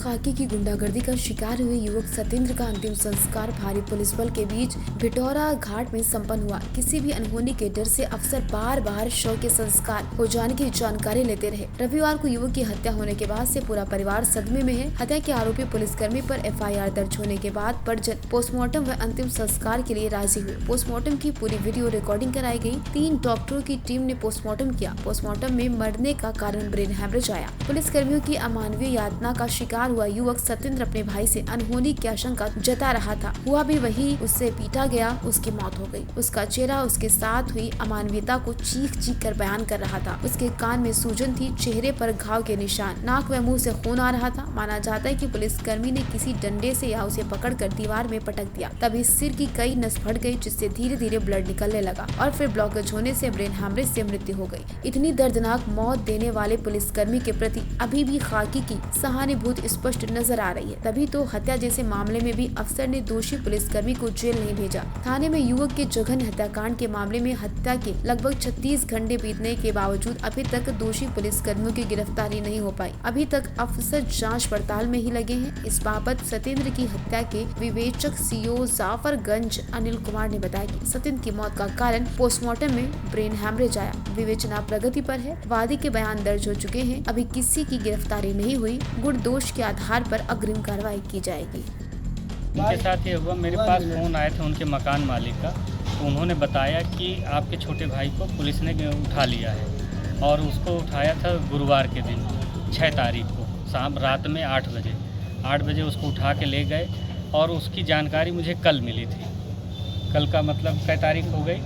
खाकी की गुंडागर्दी का शिकार हुए युवक सतेंद्र का अंतिम संस्कार भारी पुलिस बल के बीच भिटौरा घाट में संपन्न हुआ। किसी भी अनहोनी के डर से अफसर बार बार शव के संस्कार हो जाने की जानकारी लेते रहे। रविवार को युवक की हत्या होने के बाद से पूरा परिवार सदमे में है। हत्या के आरोपी पुलिसकर्मी पर FIR दर्ज होने के बाद परिजन पोस्टमार्टम व अंतिम संस्कार के लिए राजी हुए। पोस्टमार्टम की पूरी वीडियो रिकॉर्डिंग कराई गई। 3 डॉक्टरों की टीम ने पोस्टमार्टम किया। पोस्टमार्टम में मरने का कारण ब्रेन हैमरेज आया। पुलिसकर्मियों की अमानवीय यातना का शिकार हुआ युवक सतेंद्र अपने भाई से अनहोनी की आशंका जता रहा था। हुआ भी वही, उससे पीटा गया, उसकी मौत हो गई। उसका चेहरा उसके साथ हुई अमानवीयता को चीख चीख कर बयान कर रहा था। उसके कान में सूजन थी, चेहरे पर घाव के निशान, नाक व मुंह से खून आ रहा था। माना जाता है कि पुलिसकर्मी ने किसी डंडे से या उसे पकड़कर दीवार में पटक दिया। तभी सिर की कई नस फट गई, जिससे धीरे धीरे ब्लड निकलने लगा और फिर ब्लॉकेज होने से ब्रेन हैमरेज से मृत्यु हो गई। इतनी दर्दनाक मौत देने वाले पुलिसकर्मी के प्रति अभी भी खाकी की सहानुभूति स्पष्ट नजर आ रही है। तभी तो हत्या जैसे मामले में भी अफसर ने दोषी पुलिसकर्मी को जेल नहीं भेजा। थाने में युवक के जघन्य हत्याकांड के मामले में हत्या के लगभग 36 घंटे बीतने के बावजूद अभी तक दोषी पुलिसकर्मियों की गिरफ्तारी नहीं हो पाई। अभी तक अफसर जांच पड़ताल में ही लगे हैं। इस बाबत सतेंद्र की हत्या के विवेचक CO जाफरगंज अनिल कुमार ने बताया कि सतेंद्र की मौत का कारण पोस्टमार्टम में ब्रेन हैमरेज आया। विवेचना प्रगति पर है। वादी के बयान दर्ज हो चुके हैं। अभी किसी की गिरफ्तारी नहीं हुई। गुण दोष के आधार पर अग्रिम कार्रवाई की जाएगी। उनके साथ ये हुआ, मेरे पास फ़ोन आया था उनके मकान मालिक का, तो उन्होंने बताया कि आपके छोटे भाई को पुलिस ने उठा लिया है और उसको उठाया था गुरुवार के दिन 6 तारीख को शाम रात में 8 बजे उसको उठा के ले गए और उसकी जानकारी मुझे कल मिली थी। कल का मतलब कै तारीख हो गई?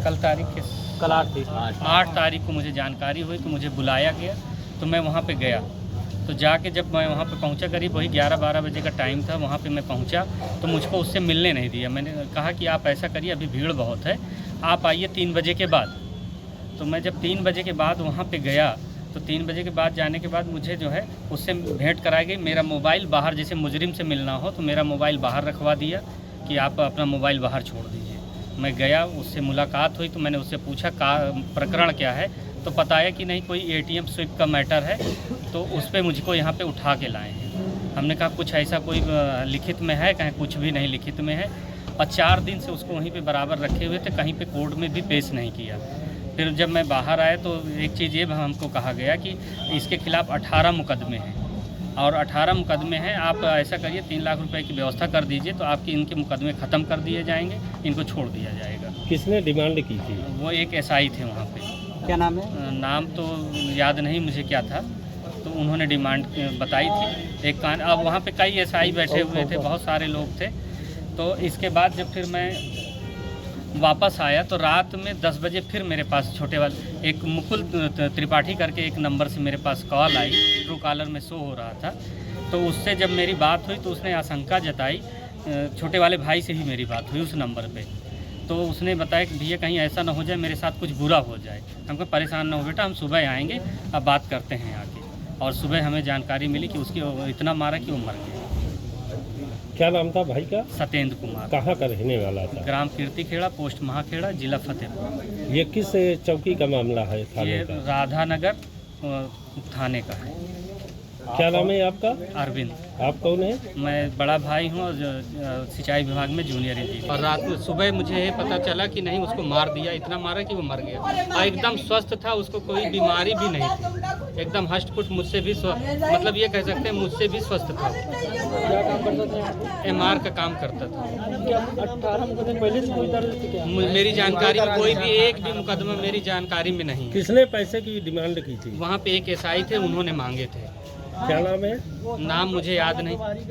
कल तारीख के कल 8 तारीख को मुझे जानकारी हुई, तो मुझे बुलाया गया, तो मैं वहाँ पे गया। तो जाके जब मैं वहाँ पे पहुँचा, करीब वही 11-12 बजे का टाइम था, वहाँ पे मैं पहुँचा तो मुझको उससे मिलने नहीं दिया। मैंने कहा कि आप ऐसा करिए, अभी भीड़ बहुत है, आप आइए 3 बजे के बाद। तो मैं जब 3 बजे के बाद वहाँ पे गया, तो 3 बजे के बाद जाने के बाद मुझे जो है उससे भेंट कराई गई। मेरा मोबाइल बाहर, जैसे मुजरिम से मिलना हो तो मेरा मोबाइल बाहर रखवा दिया कि आप अपना मोबाइल बाहर छोड़ दीजिए। मैं गया, उससे मुलाकात हुई, तो मैंने उससे पूछा प्रकरण क्या है, तो बताया कि नहीं कोई ATM स्विप का मैटर है, तो उस पर मुझको यहाँ पे उठा के लाए हैं। हमने कहा कुछ ऐसा कोई लिखित में है? कहीं कुछ भी नहीं लिखित में है। और 4 दिन से उसको वहीं पे बराबर रखे हुए थे, कहीं पे कोर्ट में भी पेश नहीं किया। फिर जब मैं बाहर आया तो एक चीज़ ये हमको कहा गया कि इसके खिलाफ़ 18 मुकदमे हैं और 18 मुकदमे हैं, आप ऐसा करिए 3 लाख रुपए की व्यवस्था कर दीजिए, तो आपके इनके मुकदमे ख़त्म कर दिए जाएंगे, इनको छोड़ दिया जाएगा। किसने डिमांड की थी? वो एक SI थे वहाँ पे। क्या नाम है? नाम तो याद नहीं मुझे क्या था, तो उन्होंने डिमांड बताई थी। एक कान अब वहाँ पे कई SI बैठे हुए थे, बहुत सारे लोग थे। तो इसके बाद जब फिर मैं वापस आया तो रात में 10 बजे फिर मेरे पास छोटे वाले एक मुकुल त्रिपाठी करके एक नंबर से मेरे पास कॉल आई, ट्रू कॉलर में शो हो रहा था। तो उससे जब मेरी बात हुई तो उसने आशंका जताई, छोटे वाले भाई से ही मेरी बात हुई उस नंबर पे। तो उसने बताया कि भैया कहीं ऐसा ना हो जाए, मेरे साथ कुछ बुरा हो जाए। हमको परेशान ना हो बेटा, हम सुबह आएंगे, अब बात करते हैं आके। और सुबह हमें जानकारी मिली कि उसकी इतना मारा कि वो मर गया। क्या नाम था भाई का? सतेंद्र कुमार। कहाँ का रहने वाला था? ग्राम कीर्तिखेड़ा, पोस्ट महाखेड़ा, जिला फतेहपुर। ये किस चौकी का मामला है? ये राधानगर थाने का है। क्या नाम है आपका? अरविंद। आप कौन है? मैं बड़ा भाई हूँ और सिंचाई विभाग में जूनियर इंजीनियर। और रात में सुबह मुझे ये पता चला कि नहीं, उसको मार दिया, इतना मारा कि वो मर गया। और एकदम स्वस्थ था, उसको कोई बीमारी भी नहीं थी, एकदम हष्ट-पुष्ट, मुझसे भी मतलब ये कह सकते हैं मुझसे भी स्वस्थ था। क्या काम करता था? MR का काम करता था। 18 मुकदमे पहले से कोई दर्ज थी क्या? मेरी जानकारी में कोई भी एक भी मुकदमा मेरी जानकारी में नहीं। किसने पैसे की डिमांड की थी? वहाँ पे एक SI थे, उन्होंने मांगे थे। क्या नाम है? नाम मुझे याद नहीं।